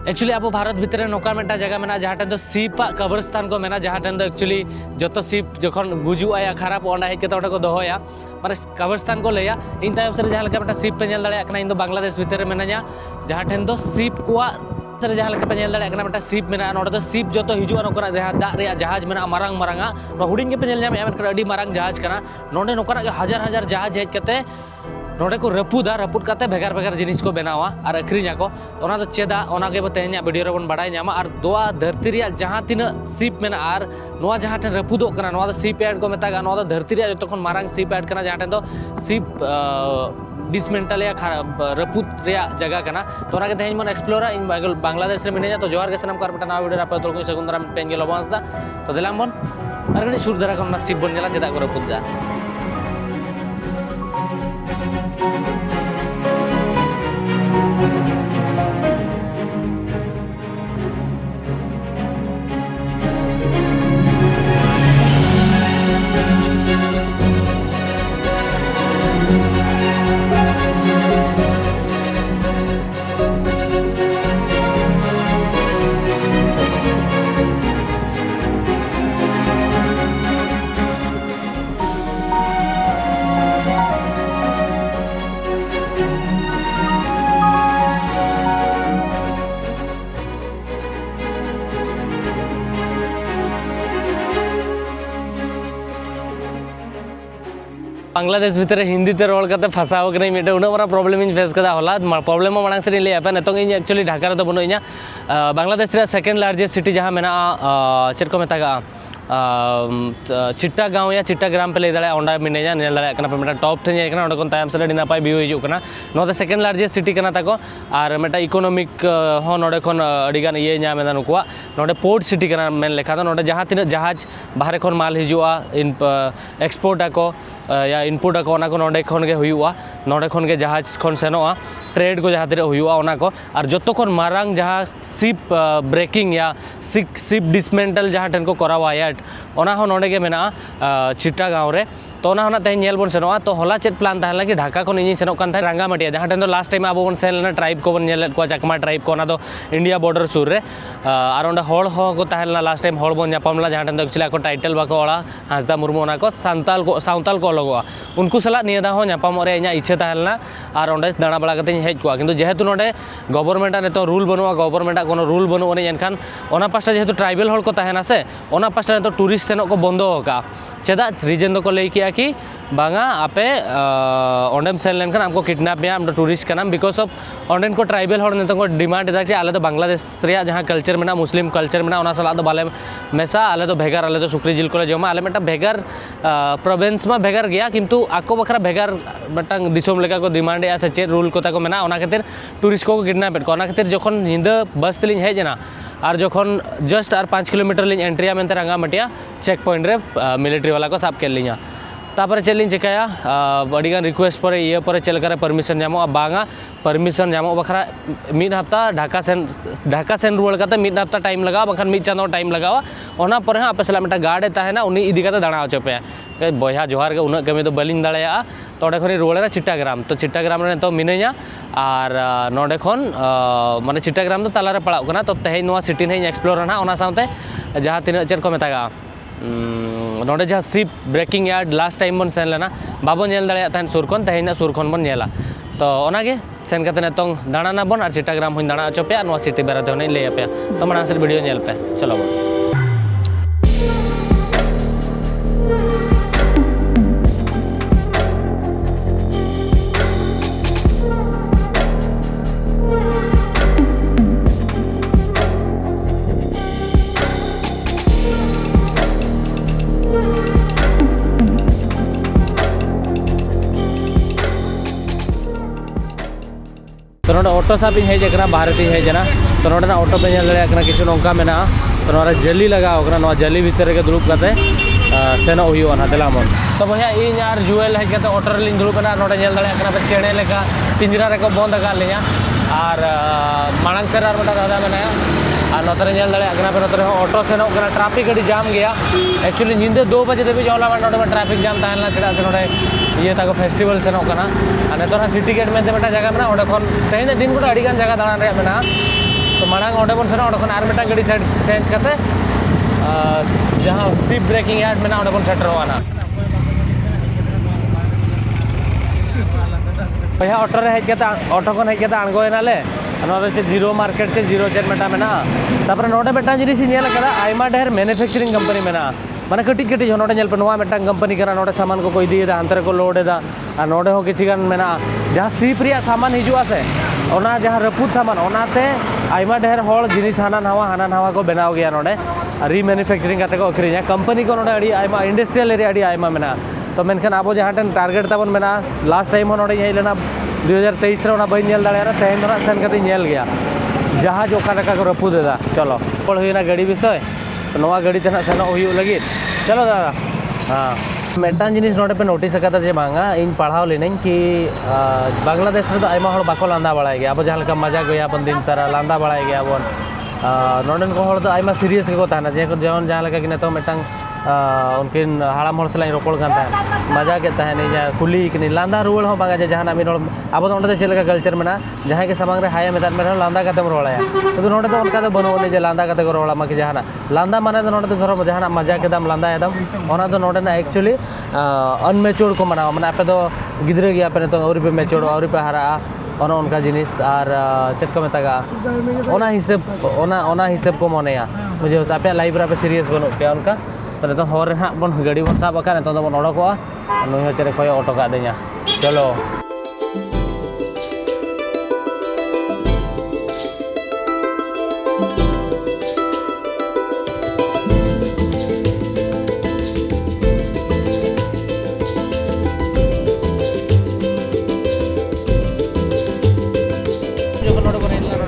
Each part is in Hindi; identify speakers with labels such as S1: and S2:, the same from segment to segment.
S1: एक्चुअली अब भारत भितर नौका मेटा जगह में जहाँ ठेन सीपा कब्रस्तान को मेना जहाँ ठेन एक्चुअली जो सीप जखन गुजुआ या खराब हज के को दोया माने कब्रस्तान को लैया इन तायम से जहाँ मेटा सीप पे नेल दाड़ेया इन बांग्लादेश भितर मिनाया जहाँ ठेन सीप को जहाँ पे नेल दाड़ेया मेटा सीप मेना नोडे सीप जो हिजुआ नौका दाग जहाज में मारंग मारंगा हुडिंग पे नेल नामे मारंग जहाज कना नोडे नौका हजार हजार जहाज हेज कते नोडे को रपुदा रपुद काते भेगार भेगार जिनिस को बनावा और अखरीना को ओना दो चेदा ओना के तेहना वीडियो रे बन बाडाय ᱧᱟᱢᱟ और दोआ धरती रे जहाँ तीन सीप में और नोआ जहाँ ठेन रपुदोग कना नोआ दो सीप ऐड को मेतागा नोआ दो धरती रे जतखन मारंग सीप ऐड कना जहाँ ठेन दो सीप डिसमेंटल या रपुद रे जगह कना तो ओना के तेहन मन एक्सप्लोरा इन बांग्लादेश रे मिनेजा तो जोहार के सनम कर बेटा नवा वीडियो रे आप तोल को सगुंदरा पेन गेलो बांसदा तो दिलाम बन और गणी सुर दरा को सीप बन नेला चेदा को रपुदा बांग्लादेश भितर हिंदी ते रोल करते फसाव कने मिटे उना मारा प्रॉब्लम इन फेस कदा होला प्रॉब्लम मांग से ले आपे नतों इन एक्चुअली ढाका रे तो बनो इना बांग्लादेश रे सेकंड लार्जेस्ट सिटी जहां मेना चेट को मेतागा चिट्टा गाँव या चिट्टा ग्राम पे ले दाड़ा ओंडा मिनेजा नेल दाड़ा कना पे मेटा टॉप थे जेकना ओंडा कोन तायम से अडी नापाय व्यू हिजु कना know the second largest city कना ताको और मेटा इकोनॉमिक हो नोडे कोन अडी गान ये ᱧᱟᱢ एदा नुकुआ नोडे पोर्ट सिटी कना मेन लेखा दो नोडे जहां तीन जहाज बाहर कोन माल हिजुआ इन एक्सपोर्ट आको या इनपुट आको ओना को नोडे खन गे हुयुआ नोडे खन गे जहाज खन सेनोआ ट्रेड को जहाँ तीन हुआ ओना को और जो खन मारंग जहाँ सीप ब्रेकिंग या सीप डिसमेंटल जहाँ ठेन को करावा याट ओना हो नोडे गे मेना चिट्टा गाँव रे तो ना तेज नेल बन सेनोआ तो होला चेत प्लान ताहला कि ढाका को इन सेनोक कान थाय रंगामाटिया जहाँ ठेन लास्ट टाइम अब बन सेन लेना ट्राइब को बन नेल को चकमा ट्राइब को दो इंडिया बॉर्डर सुर रे और ओंडे होड़ हो को ताहला लास्ट टाइम होड़ बन जापामला जहाँ ठेन एक्चुअली को टाइटल बाको ओड़ा हांसदा मुर्मू ओना को सावताल को लगोआ उनको सला निया दा हो नापाम रे इना इच्छा ताहला और ओंडे दाणा बड़ा कते हेज कोआ किंतु जेहेतु नोडे गवर्नमेंट नेतो रूल बनुआ गवर्नमेंट कोनो रूल बनु ओने एनखान ओना पास्टा जेहेतु ट्राइबल होड़ को ताहेना से ओना पास्टा नेतो टूरिस्ट सेनोक को बंदो का चेदा रीजन दो को लई किया कि बांगा आपे ओंडेम सेन लेनखान हमको किडनैप या हम टूरिस्ट का नाम बिकॉज ऑफ ओंडेन को ट्राइबल होड़ नेतो को डिमांड दा कि आले तो बांग्लादेश रे जहाँ कल्चर में मुस्लिम कल्चर में ओना सला दो बाले मेसा आले तो भेगार आले तो सुक्री जिल को जमा आले मेटा भेगार प्रोविंस में भेगार गया किंतु आको बखरा भेगार मेटांग दिसोम लेका को डिमांड या से चे रूल को ताको मेना ओना खातिर टूरिस्ट को किडनैप को ओना खातिर जखन हिंदा बस तलिन हेजना और जखन जस्ट और 5 किलोमीटर लिन एंट्रिया मेनते रंगामाटिया चेक पॉइंट रे मिलिट्री वाला को साब के लिया तापर चेलिन चिकाया अड़ीगान रिक्वेस्ट पर ये पर चलकर परमिशन नामो बांगा परमिशन नामो बखरा मिड हफ्ता ढाका सेन रुआड़ काते मिड हफ्ता टाइम लगा बखन मिड चांदो टाइम लगावा ओना पर हां आपे सला मेटा गार्ड ताहेना उनी इदी काते दाणा होचपे के बया जोहार के उना कमी तो बलिन दाड़ाया तो ओडे खनि रुआड़ चिट्टा ग्राम रे तो मिनेया और नोडे खन माने चिट्टा ग्राम तो ताला रे पड़ाव कना तो तेहेन नोआ सिटी ने एक्सप्लोर ना ओना साथे जहां तीन चेर को मेतागा नोडे जहाँ सीप ब्रेकिंग यार्ड लास्ट टाइम बन सेन लेना बाबो नेल दाड़ेया तहन सुरखन तेहेना सुरखन बन नेला तो ओनागे सेन काते नेतों दाणा बन और चिट्टा ग्राम हुन दाणा अचोपे नोआ सिटी बेराते होने ले पे तो माना से वीडियो नेल पे चलो बन तो नोडे ऑटो साब हेजना बाहर तीन हेजना तो नोडे ऑटो पे नेल किछु नौका मेना तो नोडे जली लगा जली भीतर के दुरुब काते सेनो हुआ ना दिलामन तो भैया इन यार जुएल हेज काते ऑटो रे लिन दुरुबना नोडे नेल दाड़े पे चेणे लेका पिंजरा रे को बंद का लिया और मांग से मटा दादा मेना और नोतरे नेल दाड़े पे नोतरे ऑटो सेनो ट्राफिक अड़ी जाम गया एक्चुअली निंदे 2 बजे देवी जाला नोडे में ट्राफिक जाम ताहला चेदा से नोडे ये ताको फेस्टिवल सेनो कना और नेतोना सिटी गेट में मेटा जगह में ओडे खन तेहेन दिन को अड़ी गान जगह दाणा रे मेना तो मांग ओडे बन सेना ओडे खन आर मेटा गाड़ी साइड चेंज करते जहाँ सीप ब्रेकिंग यार्ड में ओडे बन सेटर होना भैया ऑटो रे हेज ऑटो खन हेज आंगोनाले जीरो मार्केट से जीरो चेन मेटा मेना तापर नोडे मेटा जिनिस नेल कदा आयमा ढेर मैन्युफैक्चरिंग कंपनी मेना माने कटी कटी नोडे नेल पे नोवा मेटा कंपनी करा नोडे सामान को इदीदा अंतर को लोड एदा और नोडे हो किछि गान मेना जहाँ सीप रिया सामान हिजुआ से ओना जहाँ रपुद सामान ओनाते आयमा ढेर होड़ जिनिस हाना नवा को बनाव गया नोडे रीमैन्युफैक्चरिंग करते को अखरिया कंपनी को नोडे अड़ी आयमा इंडस्ट्रियल एरिया अड़ी आयमा मेना तो मेनखान अब जहाँ टन टारगेट ताबन मेना लास्ट टाइम नोडे हेज लेना 2023 रे ओना बई नेल दाड़ेरा तेहन दोना सेन कते नेल गया जहाज ओका लका को रपुदेदा चलो पड़ हुईना गाड़ी विषय तो नवा गाड़ी तेना सेनो हुई लगी चलो दादा हाँ मेटान जिनिस नोडे पे नोटिस करता जे बांगा इन पढ़ाव लेने कि बांग्लादेश रे तो आयमा हड़ बाको लांदा बड़ाय गया अब जहाँ लका मजा गया अपन दिन सारा लांदा बड़ाय गया बन नोडन को हड़ तो आयमा सीरियस को ताना जे जेवन जहाँ लका कि नेतो मेटांग उनकिन हाड़ाम हड़ सलाई रोपड़ कान ताहे मजा के ताहे नहीं कुली कि लांदा रुवड़ हो बांगा जे जहाँ मिन अब तो नोडे चेलका कल्चर मेना जहाँ के सामांग रे हाय मेता मेरा लांदा काते रोड़ाया तो नोडे तो उनका तो बनो जे लांदा काते को रोड़ा माके जहाँ लांदा माने तो नोडे तो धरो जहाँ मजा के दाम लांदा एकदम ओना तो नोडे ना एक्चुअली अनमेच्योर को मनावा माने आपे तो गिद्रे गया पे तो औरी पे मेच्योर औरी पे हारा ओना उनका जिनिस और चेक को मेतागा ओना हिसाब को मनेया मुझे आपे लाइफ रे सीरियस बनो पे उनका तो तो हर हाँ बन गाड़ी बन साब तो बन ओडको नुई चेरे खय ऑटो का देना चलो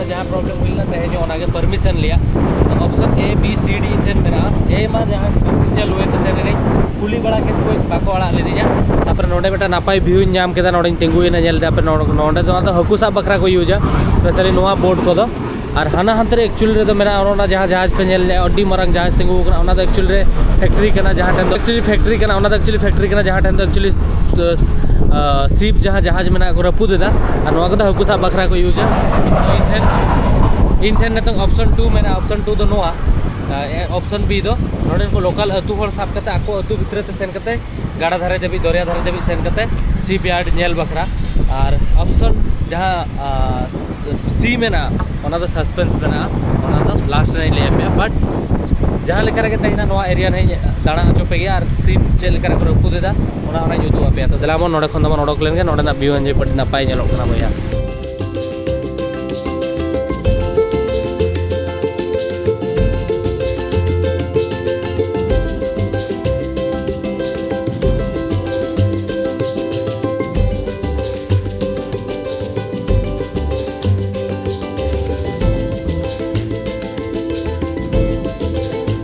S1: जहाँ प्रॉब्लम हुई ना जो परमिशन लिया तो option A B C D इन मेरा ए मा जहाँ ऑफिशियल हुए तो सेने कुली बड़ा के कोई बाको अड़ा लेदीजा तापर नोडे बेटा नापाय व्यू नाम केदा नोडे तिंगुइना नेल तापर नोडे तो हकू साब बखरा को यूजा स्पेशली नोआ बोर्ड को दो और हाना हंतरे एक्चुअली रे तो मेरा ओना जहाँ जहाज पे नेल अड्डी मरंग जहाज तिंगु कना ओना तो एक्चुअली रे फैक्ट्री कना जहाँ ठन एक्चुअली फैक्ट्री कना ओना तो एक्चुअली फैक्ट्री कना जहाँ ठन तो एक्चुअली सीप जहाँ जहाज में को रपुदेदा और नोआ को हकू साब बखरा को यूजा इन ठेन नितों ऑप्शन 2 मेना ऑप्शन 2 दो नोआ ऑप्शन बी दो नोडे को लोकल अतु हड़ साब कते आको अतु भितर ते सेन कते गाड़ा धारे देबी दरिया धारे देबी सेन कते सीप यार्ड नेल बखरा और ऑप्शन जहाँ सी मेना ओना दो सस्पेंस मेना ओना दो लास्ट रे ले पे बट जहाँ लेकर के तहिना नोआ एरिया नहीं दाड़ा अचो पे गया और सीप चेल कर को रपुदेदा ओना ओना जुदु पे तो दलामो नोडे खन दमन ओडक लेन के नोडे ना व्यू एंजॉय पट नापाय नेलोक कना भैया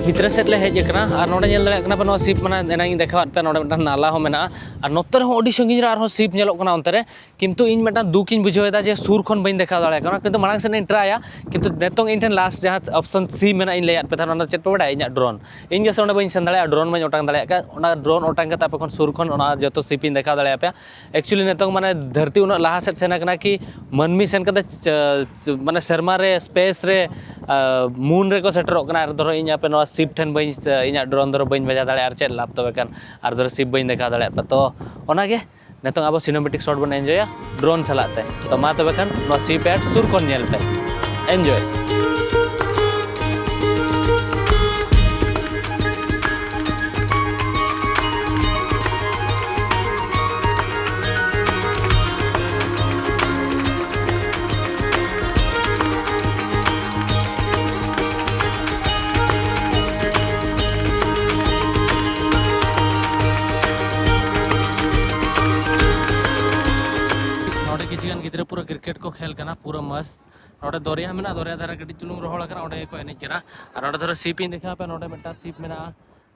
S1: भितर सेट ले हेजना और नोडे नेल दाड़े पे सीप मना एना देखावत पे नोडे मिटन नाला हो मेना और नोतर हो अडी संगिन रे सीप नेलोक कना अंतरे किंतु इन मिटन दुख इन बुझेदा जे सुर खन बइन देखा दाड़े कना किंतु मांग से ट्राया किंतु नेतों इन ठन लास्ट जहाँ ऑप्शन सी मेना इन लेयात पे था नोना चेट पे बड़ा इन ड्रोन इन जैसे ओना बइन सेन दाड़े ड्रोन में ओटांग दाड़े का ओना ड्रोन ओटांग का पे खन सुर खन ओना जतो सीप इन देखा दाड़े पे एक्चुअली नेतों माने धरती उना लाहा सेट सेना कना कि मनमी सेन कते माने शर्मा रे स्पेस रे मून रे को सेटरो कना धरो इन पे नो सीप ठन बइन इन ड्रोन दरो बइन बजा दाड़े आर चेट लाभ तबे कान आर धरो सीप बइन देखा दाड़े पे तो ओनागे नेतों अब सिनेमेटिक शॉट बन एंजॉय ड्रोन चलाते तो मा तबे कान नो सीप एड सुर कोन नेल पे एंजॉय गिद्रे पूरा क्रिकेट को खेल करना पूरा मस्त नोडे दरिया में दरिया धारा कटी चुलुंग रोहड़ करना ओडे को एनेज करा और नोडे धरो सीप इन देखा पे नोडे मेटा सीप मेना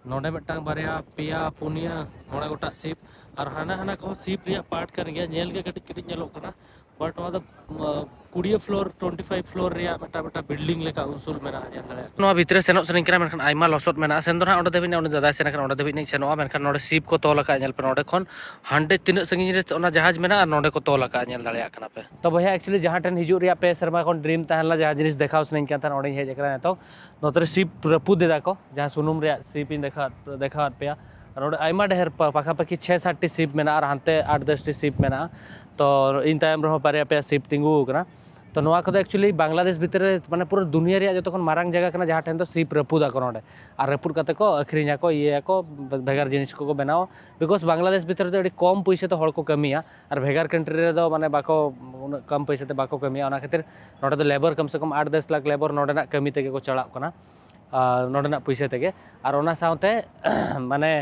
S1: नोडे मेटा बारिया पिया पुनिया नोडे गोटा सीप और हाना हाना को सीप रिया पार्ट कर गया नेल के कटी कटी नेलो करना बट वहाँ तो 20 फ्लोर 25 फ्लोर रे मेटा मेटा बिल्डिंग लेका उसूल मेरा जेल दाड़े नोआ भितरे सेनोक सनिं कना मेनखान आइमा लसोद मेना सेन दो ना ओंडे देबिना ओंडे दादा सेन कना ओंडे देबिना सेनोआ मेनखान नोडे सीप को तोल का जेल पे नोडे खन हांडे तिना संगिन रे ओना जहाज मेना और नोडे को तोल का जेल दाड़े कना पे तो भैया एक्चुअली जहां टन हिजू रे पे शर्मा खन ड्रीम ताहला जहां जिनिस देखाव सनिं कान तान ओंडे हेज एकरा तो नोतरे सीप रपु देदा को जहां सुनुम रे सीप इन देखा पे और आइमा ढेर पाखापाखि 6-7 टी सीप मेना और हानते 8-10 टी सीप मेना तो इन तायम रहो पारे पे सीप तिंगु कना तो नोआ को एक्चुअली बांग्लादेश भितर माने पूरा दुनिया रे जतखन मारांग जगह कना जहां ठेन तो सीप रपुदा को नोडे और रपुद कते को अखरिया को ये को भेगार जिनिस को बनाओ बिकॉज बांग्लादेश भितर तो कम पैसे तो हड़ को कमिया और भेगार कंट्री रे दो माने बाको कम पैसे ते बाको कमिया ओना खातिर नोडे तो लेबर कम से कम 8-10 लाख लेबर नोडे ना कमी तेगे को चलाव कना नोडे ना पैसे तेगे और ओना साउते माने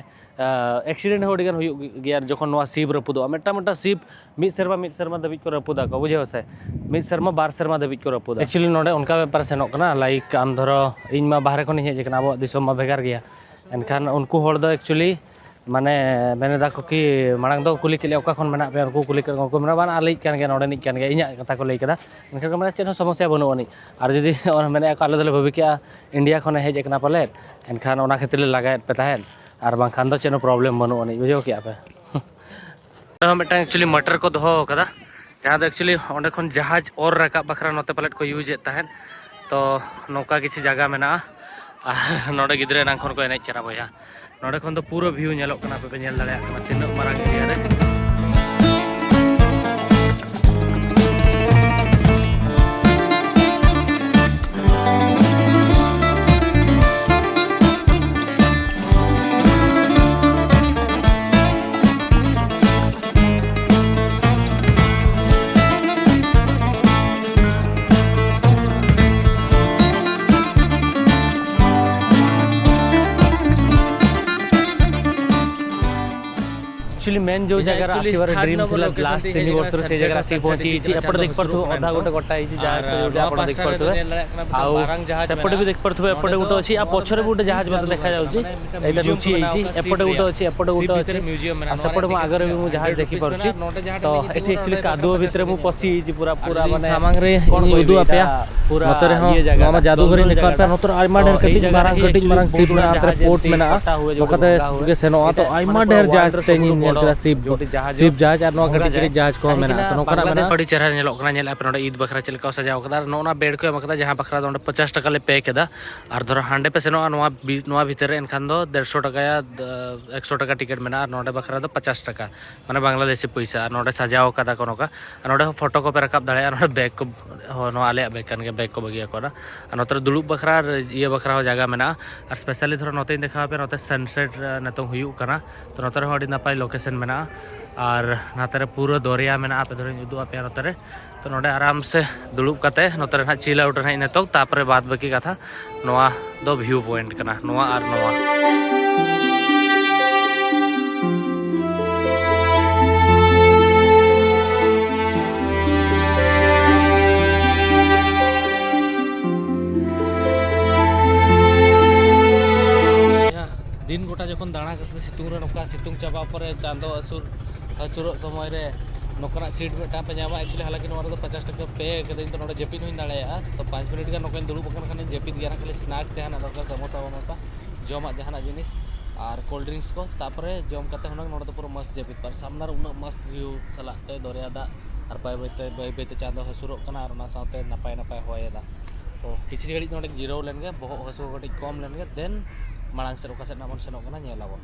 S1: एक्सीडेंट हो डिगन हुयु गया जखन नोआ सीप रपुदो मेटा मेटा सीप मिद सेरमा दबिज को रपुदा को बुझे से मिद सेरमा 2 सेरमा दबिज को रपुदा एक्चुअली नोडे उनका व्यापार सेनोक कना लाइक आम धरो इन मा बाहरे खन हेज कना अब दिसम मा भेगार गया एनखान उनको हड़ दो एक्चुअली माने मेने दा को कि मांग दो कुली केले ओका खन मेना पे उनको कुली कर को मेना बान आले कान गया नोडे निक कान गया इnya कथा को लई कदा एनखान माने चेन समस्या बनो अनि और जदी मेने आले दले भाबी के इंडिया खन हेज कना पाले एनखान ओना खातिर लगाय पे ताहेन और बांखान दो चेनो प्रॉब्लम बनो अनि बुझो क्या पे मेटा एक्चुअली मटर को दोहो कदा जहां दो एक्चुअली ओंडे खन जहाज और राका बखरा नोते पालेट को यूज ताहेन तो नौका किसी जगह मेना नोडे गिद्रे नां खन को एने चरा बया नोडे खन तो पूरा व्यू नेलोक कना पे नेल दाड़े कना तिना मारांग एरिया रे एक्चुअली मेन जो जगह आसीबार ड्रीम थिला लास्ट 3 वर्ष से जगह आसी पहुंची छि एपड़ देख परथु आधा गोटे गोटा छि जहाज जो आपण देख परथु आ सेपड़ भी देख परथु एपड़ गोटे अछि आ पछरे गोटे जहाज मते देखा जाउ छि एटा नुची छि एपड़ गोटे अछि एपड़ गोटे अछि म्यूजियम आ सेपड़ म आगर भी मु जहाज देखि परछि तो एठी एक्चुअली कादो भितर मु पसी छि पूरा पूरा माने सामांग रे उदु आपया पूरा ये जगह मा जादूगरी निकल पे नोतर आइमा ढेर कटिंग मारांग सीप ना आतर पोर्ट मेना ओकते के सेनो तो आइमा ढेर जहाज तेनी सीप जहाज और कटी जहाज को मेना तो नोकना मेना बड़ी चेहरा नेलो कना नेला पे नोडे ईद बखरा चल का सजाव कदा नोना बेड को मकदा जहां बखरा दो 50 टका ले पे केदा और धरो हांडे पे सेनो नोआ भीतर एनखान दो 150 टका या 100 टका टिकट मेना और नोडे बखरा दो 50 टका माने बांग्लादेशी पैसा नोडे सजाव कदा कोनो का नोडे फोटो को पे रकाब दाड़े नोडे बैग को नो आले बैग कान के बैग को बगिया कोना नोतर दुलुब बखरा ये बखरा हो जगह मेना और स्पेशली धरो नोते देखा पे नोते सनसेट नतो हुयु कना तो नोतर होडी नापाय लोकेशन मेना और नातरे पूरा दरिया मेना पे धरो उदु पे नोतरे तो नोडे आराम से दुलुब कते नोतरे ना चिल आउट ना इने तो तापरे बाद बाकी कथा नोआ दो व्यू पॉइंट कना नोआ और नोआ दिन गोटा जखन दाणा करते सितुंग रे नोका सितुंग चाबा पर चांदो असुर समय रे नोकना सीट मेटा पे जामा एक्चुअली हालांकि नोरा तो 50 टका पे कदिन तो नोडे जेपिन होइन दाड़ेया तो 5 मिनट का नोकन दुलुब बकन खाने जेपिन गया खाली स्नैक्स जहां दरकार समोसा जमा जहां जिनिस और कोल्ड ड्रिंक्स को तापरे जम कते हुनक नोडे तो पूरा मस्त जेपिन पर सामनार उना मस्त व्यू सलाते दरिया दा और बाय चांदो हसुरो कना और ना साथे नपाय होयदा तो किछि घड़ी नोडे जीरो लेन गे बहुत हसु घड़ी कम लेन गे देन मांग से रोका से नामन सेनो कना नेलाबो